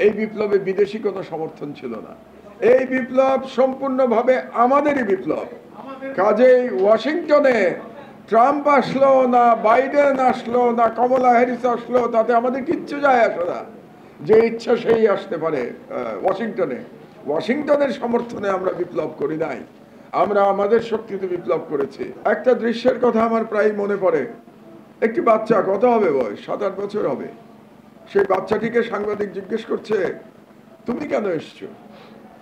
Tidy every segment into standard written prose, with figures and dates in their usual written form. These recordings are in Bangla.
এই বিপ্লবে বিদেশি কোনো সমর্থন ছিল না। এই বিপ্লব সম্পূর্ণভাবে আমাদেরই বিপ্লব। কাজেই ওয়াশিংটনে ট্রাম্প আসলো না, বাইডেন আসলো না, কমলা হ্যারিস আসলো, তাতে আমাদের কিচ্ছু যায় আসে না। যে ইচ্ছা সেই আসতে পারে ওয়াশিংটনের সমর্থনে আমরা বিপ্লব করি নাই, আমরা আমাদের শক্তিতে বিপ্লব করেছি। একটা দৃশ্যের কথা আমার প্রায় মনে পড়ে। একটি বাচ্চা, কত হবে বয়স, 7-8 বছর হবে, সেই বাচ্চাটিকে সাংবাদিক জিজ্ঞেস করছে, তুমি কেন এসছো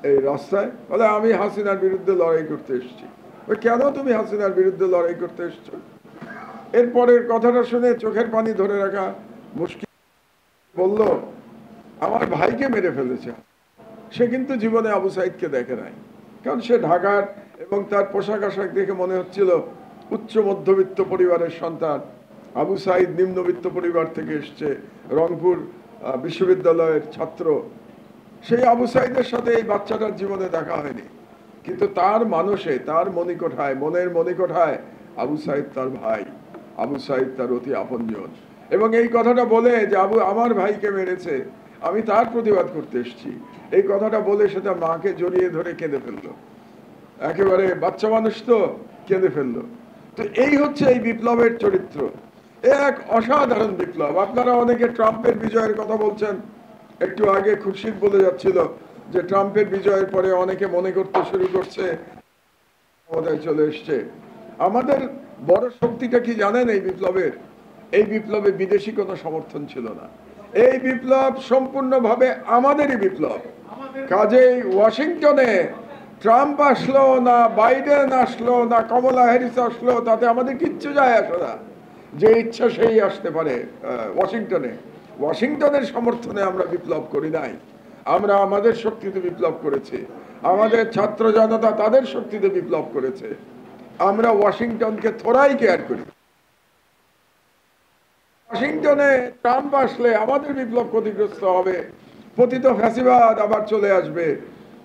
এই রাস্তায়? বলে, আমি হাসিনার বিরুদ্ধে লড়াই করতে এসেছি। কেন তুমি হাসিনার বিরুদ্ধে লড়াই করতে এসছো? এরপরের কথাটা শুনে চোখের পানি ধরে রাখা মুশকিল। বলল, আমার ভাইকে মেরে ফেলেছে। সে কিন্তু জীবনে আবু সাইদকে দেখে নাই, কারণ সে ঢাকার, এবং তার পোশাক আশাক দেখে মনে হচ্ছিল উচ্চ মধ্যবিত্ত পরিবারের সন্তান। আবু সাইদ নিম্নবিত্ত পরিবার থেকে এসছে, রংপুর বিশ্ববিদ্যালয়ের ছাত্র। সেই আবু সাইদের সাথে এই বাচ্চাটার জীবনে দেখা হয়নি, কিন্তু তার মানুষে, তার মনিকোঠায়, মনের মনিকোঠায় আবু সাইদ তার ভাই, আবু সাইদ তার অতি আপনজন। এবং এই কথাটা বলে যে আবু আমার ভাইকে মেরেছে, আমি তার প্রতিবাদ করতে এসেছি, এই কথাটা বলে সেটা মাকে জড়িয়ে ধরে কেঁদে ফেললো। একেবারে বাচ্চা মানুষ তো, কেঁদে ফেললো। তো এই হচ্ছে এই বিপ্লবের চরিত্র। এক অসাধারণ বিপ্লব। আপনারা অনেকে ট্রাম্পের বিজয়ের কথা বলছেন। একটু আগে খুরশিদ বলে যাচ্ছিল যে ট্রাম্পের বিজয়ের পরে অনেকে মনে করতে শুরু করছে ক্ষমতায় চলে এসছে। আমাদের বড় শক্তিটা কি জানেন এই বিপ্লবের? এই বিপ্লবে বিদেশি কোনো সমর্থন ছিল না। এই বিপ্লব সম্পূর্ণভাবে আমাদেরই বিপ্লব। কাজেই ওয়াশিংটনে ট্রাম্প আসলো না, বাইডেন আসলো না, কমলা হ্যারিস আসলো, তাতে আমাদের কিচ্ছু যায় আসে না। যে ইচ্ছা সেই আসতে পারে ওয়াশিংটনের সমর্থনে আমরা বিপ্লব করি নাই, আমরা আমাদের শক্তিতে বিপ্লব করেছি। আমাদের ছাত্র জনতা তাদের শক্তিতে বিপ্লব করেছে। আমরা ওয়াশিংটনকে থোড়াই কেয়ার করি। ওয়াশিংটনে ট্রাম্প আসলে আমাদের বিপ্লব ক্ষতিগ্রস্ত হবে, পতিত ফ্যাসিবাদ আবার চলে আসবে,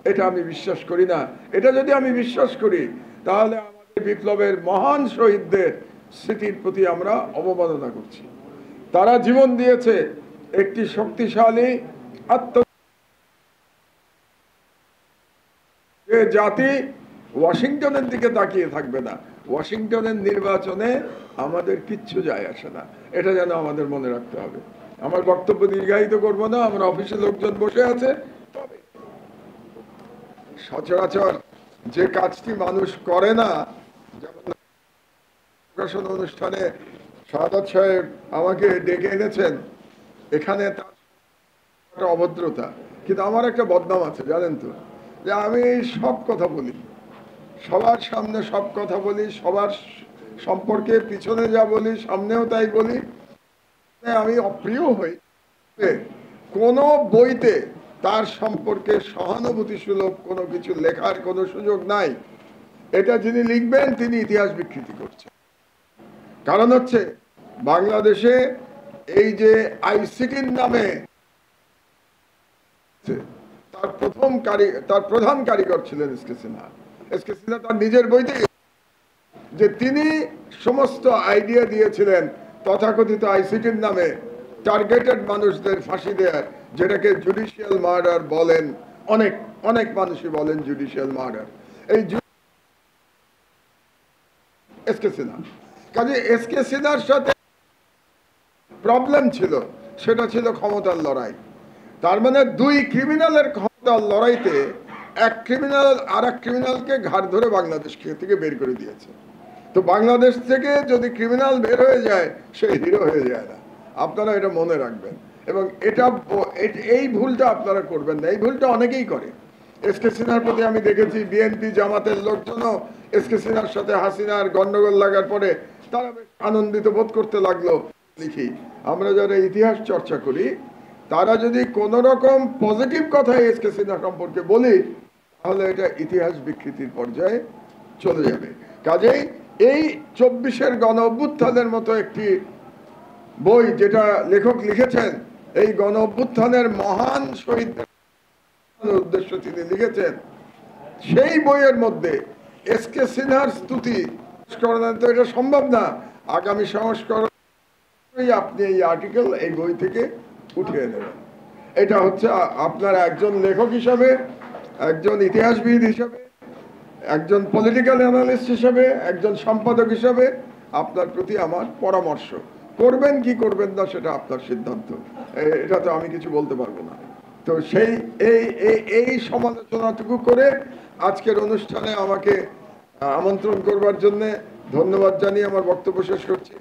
এটা আমি বিশ্বাস করি না। এটা যদি আমি বিশ্বাস করি, তাহলে আমাদের বিপ্লবের মহান শহীদদের স্মৃতির প্রতি আমরা অবমাননা করছি। তারা জীবন দিয়েছে একটি শক্তিশালী জাতি ওয়াশিংটনের দিকে তাকিয়ে থাকবে না। ওয়াশিংটনের নির্বাচনে আমাদের কিচ্ছু যায় আসে না, এটা যেন আমাদের মনে রাখতে হবে। আমার বক্তব্য দীর্ঘায়িত করব না, আমরা অফিসে লোকজন বসে আছে। তবে সচরাচর যে কাজটি মানুষ করে না, যেমন প্রকাশন অনুষ্ঠানে শাহাদাত সাহেব আমাকে ডেকে এনেছেন, এখানে তার অভদ্রতা, কিন্তু আমার একটা বদনাম আছে জানেন তো, যে আমি সব কথা বলি, সবার সামনে সব কথা বলি, সবার সম্পর্কে পিছনে যা বলি সামনেও তাই বলি। আমি অপ্রিয় হই, কোন বইতে তার সম্পর্কে সহানুভূতি সুলভ কোনো কিছু লেখার কোনো সুযোগ নাই। এটা যিনি লিখবেন তিনি ইতিহাস বিকৃতি করছেন। কারণ হচ্ছে বাংলাদেশে এই যে আইসিটির নামে তার প্রধান কারিগর ছিলেন এসকে সিনহা। এসকে সিনহা তার নিজের বইতে যে তিনি সমস্ত আইডিয়া দিয়েছিলেন তথাকথিত আইসিটির নামে টার্গেটেড মানুষদের ফাঁসি দেয়ার, যেটাকে জুডিশিয়াল মার্ডার বলেন। অনেক অনেক মানুষই বলেন জুডিশিয়াল মার্ডার। এই এসকে সিনহা, কাজে এসকে সিনহার সাথে প্রবলেম ছিল, সেটা ছিল ক্ষমতার লড়াই। তার মানে দুই ক্রিমিনালের ক্ষমতার লড়াইতে এক ক্রিমিনাল আর এক ক্রিমিনালকে ঘাড় ধরে বাংলাদেশ থেকে বের করে দিয়েছে। তো বাংলাদেশ থেকে যদি ক্রিমিনাল বের হয়ে যায়, সে হিরো হয়ে যায় না। আপনারা এটা মনে রাখবেন, এবং এই ভুলটা আপনারা করবেন না। এই ভুলটা অনেকেই করে। এসকে সিনহার প্রতি আমি দেখেছি বিএনপি জামাতের লোকজনও এসকে সিনহার সাথে হাসিনার গন্ডগোল লাগার পরে তারা বেশ আনন্দিত বোধ করতে লাগলো। লিখি, আমরা যারা ইতিহাস চর্চা করি, তারা যদি কোন রকম পজিটিভ কথা এসকে সিনহা সম্পর্কে বলি, তাহলে এটা ইতিহাস বিকৃতির পর্যায়ে চলে যাবে। কাজেই এই 24-এর গণ অভ্যুত্থানের মতো একটি বই যেটা লেখক লিখেছেন, এই গণ অভ্যুত্থানের মহান শহীদদের উদ্দেশ্য তিনি লিখেছেন, সেই বইয়ের মধ্যে এসকে সিনহার স্তুতি সংস্করণ তো এটা সম্ভব না। আগামী সংস্করণ আপনি এই আর্টিকেল এই বই থেকে উঠিয়ে নেবেন। এটা হচ্ছে আপনার একজন লেখক হিসাবে, একজন ইতিহাসবিদ হিসাবে, একজন পলিটিক্যাল অ্যানালিস্ট হিসাবে, একজন সম্পাদক হিসাবে আপনার প্রতি আমার পরামর্শ। করবেন কি করবেন না সেটা আপনার সিদ্ধান্ত, এটা তো আমি কিছু বলতে পারবো না। তো সেই এই সমালোচনাটুকু করে আজকের অনুষ্ঠানে আমাকে আমন্ত্রণ করবার জন্য ধন্যবাদ জানিয়ে আমার বক্তব্য শেষ করছি।